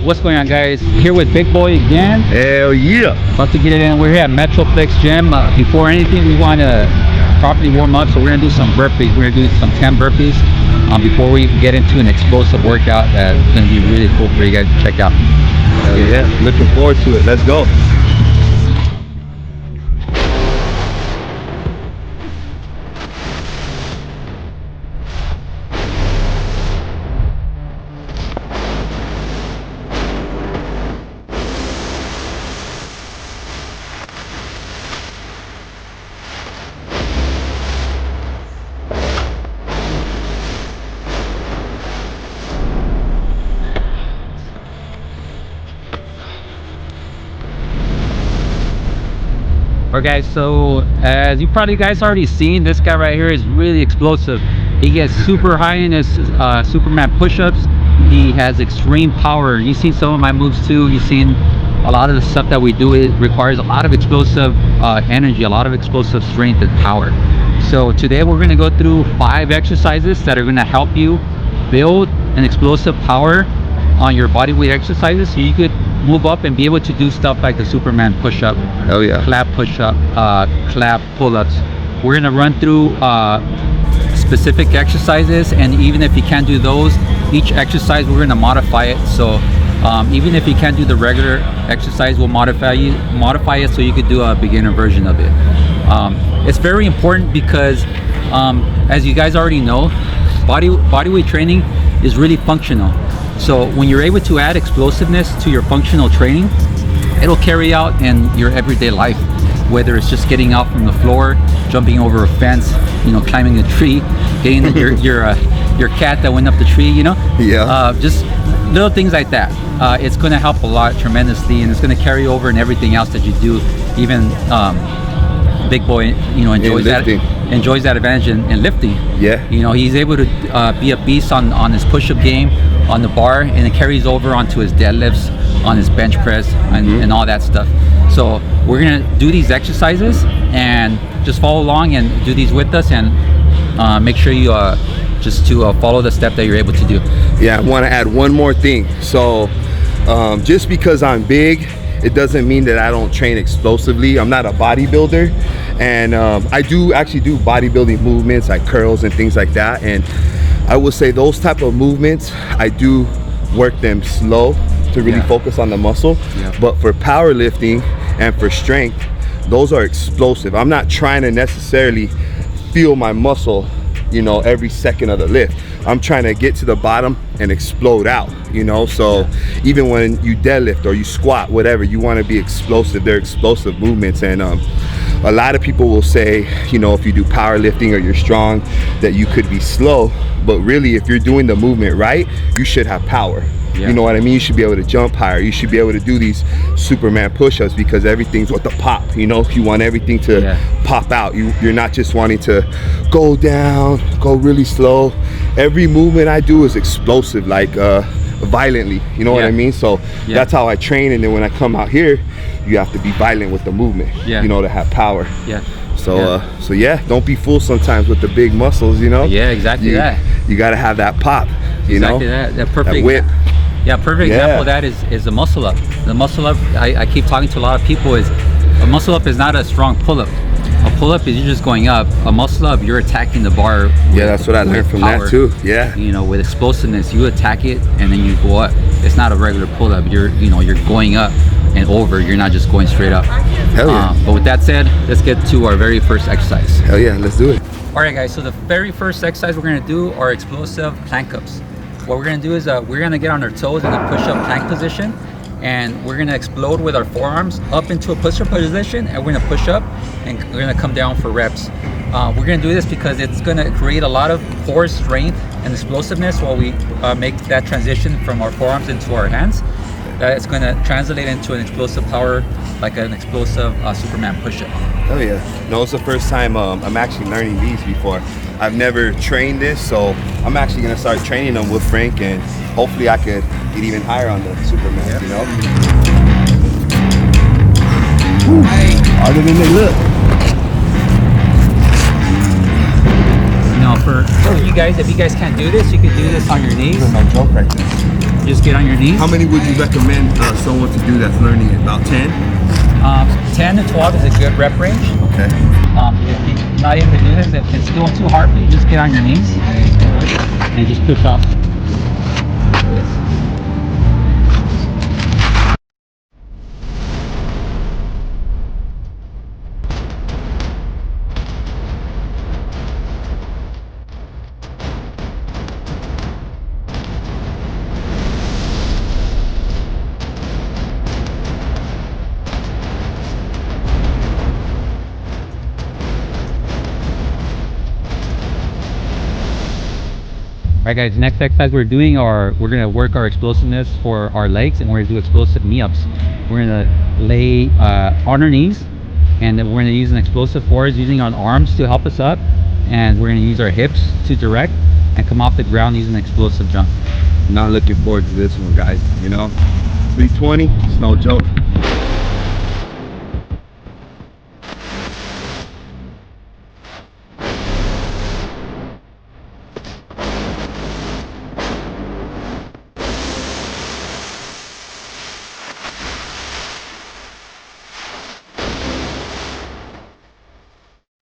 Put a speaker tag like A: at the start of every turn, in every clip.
A: What's going on, guys? Here with Big Boy again.
B: Hell yeah.
A: About to get it in. We're here at Metroplex Gym. Before anything, we want to properly warm up, so we're going to do some burpees. We're going to do some 10 burpees before we get into an explosive workout that's going to be really cool for you guys to check out.
B: Yeah, looking forward to it. Let's go.
A: Alright guys, so as you probably guys already seen, this guy right here is really explosive. He gets super high in his Superman push-ups. He has extreme power. You've seen some of my moves too. You've seen a lot of the stuff that we do. It requires a lot of explosive energy, a lot of explosive strength and power. So today we're going to go through 5 exercises that are going to help you build an explosive power on your body weight exercises, so you could move up and be able to do stuff like the Superman push-up,
B: Hell yeah,
A: clap push-up, clap pull-ups. We're gonna run through specific exercises, and even if you can't do those, each exercise we're gonna modify it. So even if you can't do the regular exercise, we'll modify it so you could do a beginner version of it. It's very important because as you guys already know, body weight training is really functional. So when you're able to add explosiveness to your functional training, it'll carry out in your everyday life, whether it's just getting out from the floor, jumping over a fence, you know, climbing a tree, getting your cat that went up the tree, you know.
B: Yeah.
A: Just little things like that. It's going to help a lot tremendously, and it's going to carry over in everything else that you do. Even Big Boy, you know, enjoys that advantage in lifting.
B: Yeah.
A: You know, he's able to be a beast on his push-up game, on the bar, and it carries over onto his deadlifts, on his bench press, and all that stuff. So we're gonna do these exercises and just follow along and do these with us, and make sure you just to follow the step that you're able to do.
B: Yeah, I want to add one more thing. So just because I'm big, it doesn't mean that I don't train explosively. I'm not a bodybuilder, and I do actually do bodybuilding movements like curls and things like that, and I would say those type of movements, I do work them slow to really focus on the muscle. But for powerlifting and for strength, those are explosive. I'm not trying to necessarily feel my muscle, you know, every second of the lift. I'm trying to get to the bottom and explode out, you know. So even when you deadlift or you squat, whatever, you want to be explosive. They're explosive movements, and a lot of people will say, you know, if you do powerlifting or you're strong, that you could be slow. But really, if you're doing the movement right, you should have power. You know what I mean? You should be able to jump higher. You should be able to do these Superman push-ups, because everything's with the pop. You know, you want everything to pop out. You're not just wanting to go down, go really slow. Every movement I do is explosive, like violently. You know what I mean? So that's how I train. And then when I come out here, you have to be violent with the movement. You know, to have power. So so yeah, don't be fooled sometimes with the big muscles, you know.
A: Exactly that.
B: You got to have that pop, you know.
A: That perfect
B: that whip.
A: Perfect example of that is a muscle up. The muscle up, I keep talking to a lot of people, is a muscle up is not a strong pull up. A pull up is you're just going up. A muscle up, you're attacking the bar.
B: That's what I learned from that too. You know, with explosiveness, you attack it and then you go up. It's not a regular pull up. You're going up and over. You're not just going straight up. Hell yeah.
A: But with that said, let's get to our very first exercise.
B: Hell yeah, let's do it.
A: All right, guys. So the very first exercise we're gonna do are explosive plank ups. What we're gonna do is we're gonna get on our toes in a push-up plank position, and we're gonna explode with our forearms up into a push-up position, and we're gonna push up and we're gonna come down for reps. We're gonna do this because it's gonna create a lot of core strength and explosiveness while we make that transition from our forearms into our hands. It's gonna translate into an explosive power, like an explosive Superman push-up.
B: Oh yeah. No, it's the first time I'm actually learning these before. I've never trained this, so I'm actually gonna start training them with Frank, and hopefully I could get even higher on the Superman, you know? Woo. Harder than they look.
A: You know, for you guys, if you guys can't do this, you can do this on your knees.
B: There's no joke right there.
A: Just get on your knees.
B: How many would you recommend someone to do that's learning it? About 10?
A: 10 to 12 is a good rep range.
B: Okay.
A: If you're not able to do this, if it's still too hard for you, just get on your knees and just push off. Alright guys, next exercise we're doing we're gonna work our explosiveness for our legs, and we're gonna do explosive knee-ups. We're gonna lay on our knees, and then we're gonna use an explosive force using our arms to help us up, and we're gonna use our hips to direct and come off the ground using an explosive jump.
B: Not looking forward to this one, guys. You know, 320, it's no joke.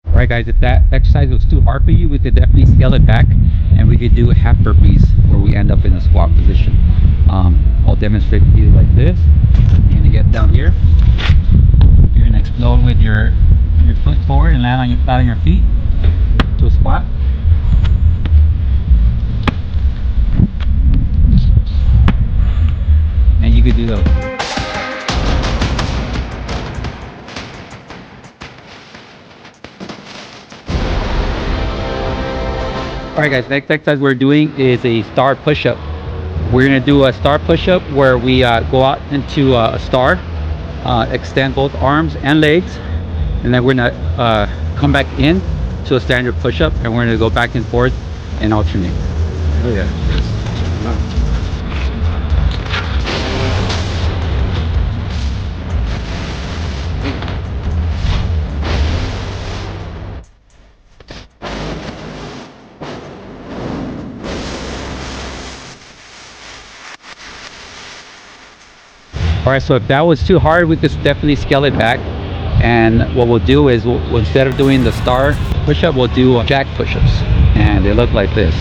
A: Alright guys, if that exercise was too hard for you, we could definitely scale it back, and we could do half burpees where we end up in a squat position. I'll demonstrate to you like this. You're gonna get down here. You're gonna explode with your foot forward and land on your feet to a squat. And you could do those. Alright guys, next exercise we're doing is a star push-up. We're going to do a star push-up where we go out into a star, extend both arms and legs, and then we're going to come back in to a standard push-up, and we're going to go back and forth and alternate.
B: Oh yeah. Wow.
A: Alright, so if that was too hard, we could definitely scale it back. And what we'll do is, instead of doing the star push-up, we'll do jack push-ups. And they look like this.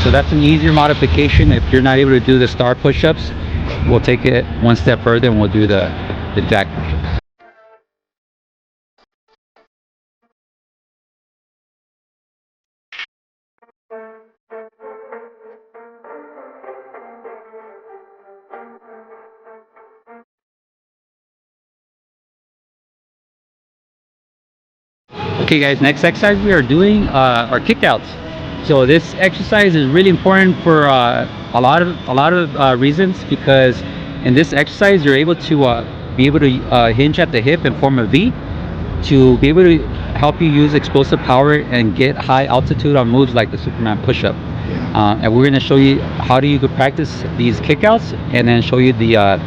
A: So that's an easier modification. If you're not able to do the star push-ups, we'll take it one step further and we'll do the jack push-ups. Okay guys, next exercise we are doing are kickouts. So this exercise is really important for a lot of reasons, because in this exercise you're able to hinge at the hip and form a V to be able to help you use explosive power and get high altitude on moves like the Superman push-up. And we're going to show you how you could practice these kickouts, and then show you the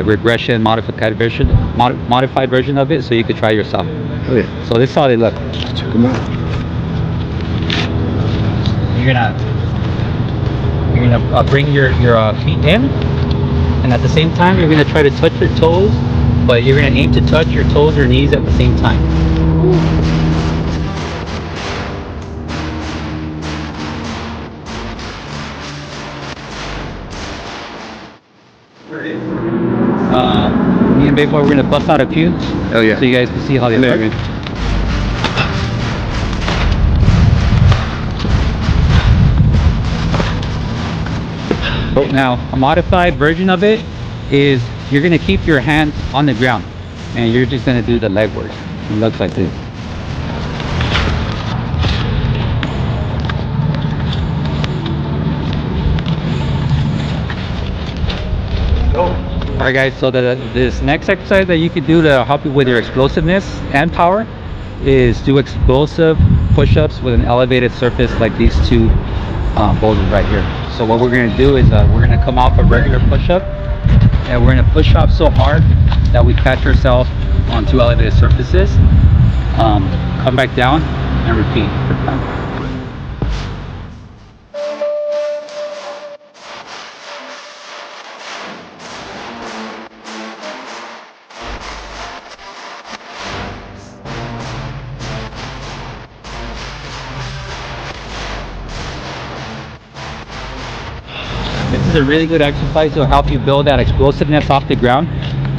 A: regression modified version of it, so you could try yourself.
B: Oh yeah.
A: So this is how they look.
B: Check them out.
A: You're gonna bring your feet in, and at the same time you're gonna try to touch your toes, but you're gonna aim to touch your toes or knees at the same time. Me and Babe Boy, we're gonna bust out a few.
B: Oh yeah.
A: So you guys can see how they look. Now, a modified version of it is you're going to keep your hands on the ground, and you're just going to do the leg work. It looks like this. Alright guys, so this next exercise that you can do to help you with your explosiveness and power is do explosive push-ups with an elevated surface like these two boulders right here. So what we're going to do is we're going to come off a regular push-up, and we're gonna push up so hard that we catch ourselves on 2 elevated surfaces. Come back down and repeat. This is a really good exercise to help you build that explosiveness off the ground,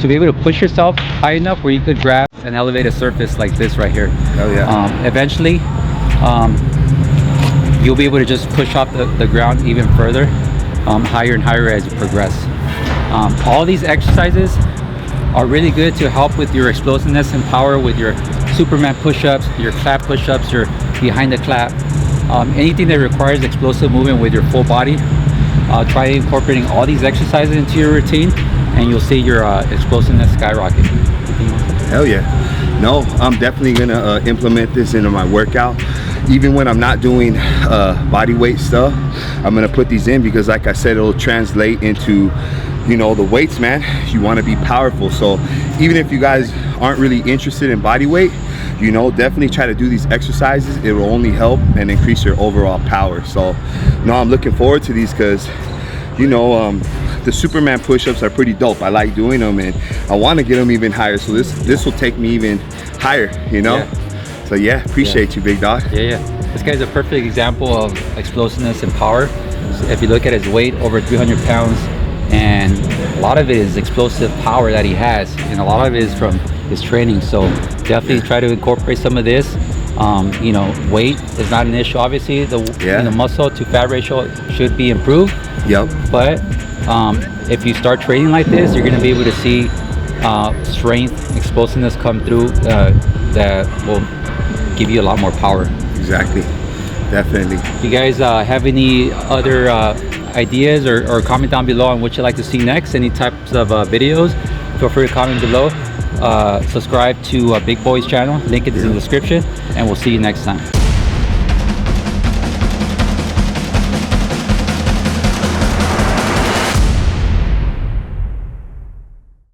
A: to be able to push yourself high enough where you could grab an elevated surface like this right here.
B: Oh yeah.
A: Eventually, you'll be able to just push off the ground even further, higher and higher as you progress. All these exercises are really good to help with your explosiveness and power, with your Superman push-ups, your clap push-ups, your behind the clap, anything that requires explosive movement with your full body. Try incorporating all these exercises into your routine, and you'll see your explosiveness skyrocket.
B: Hell yeah. No, I'm definitely gonna implement this into my workout. Even when I'm not doing body weight stuff, I'm gonna put these in, because like I said, it'll translate into, you know, the weights, man. You want to be powerful. So even if you guys aren't really interested in body weight, you know, definitely try to do these exercises. It will only help and increase your overall power. So no, I'm looking forward to these, because you know, the Superman push-ups are pretty dope. I like doing them, and I want to get them even higher. So this will take me even higher, you know.
A: Yeah.
B: So yeah, appreciate you, big dog.
A: Yeah. This guy's a perfect example of explosiveness and power. So if you look at his weight, over 300 pounds, and a lot of it is explosive power that he has, and a lot of it is from his training. So definitely try to incorporate some of this. You know, weight is not an issue. Obviously, the muscle to fat ratio should be improved.
B: Yep.
A: But if you start training like this, you're going to be able to see strength, explosiveness come through that will give you a lot more power.
B: Exactly. Definitely.
A: If you guys have any other ideas or comment down below on what you'd like to see next, any types of videos, feel free to comment below. Subscribe to Big Boy's channel, link it is in the description, and we'll see you next time.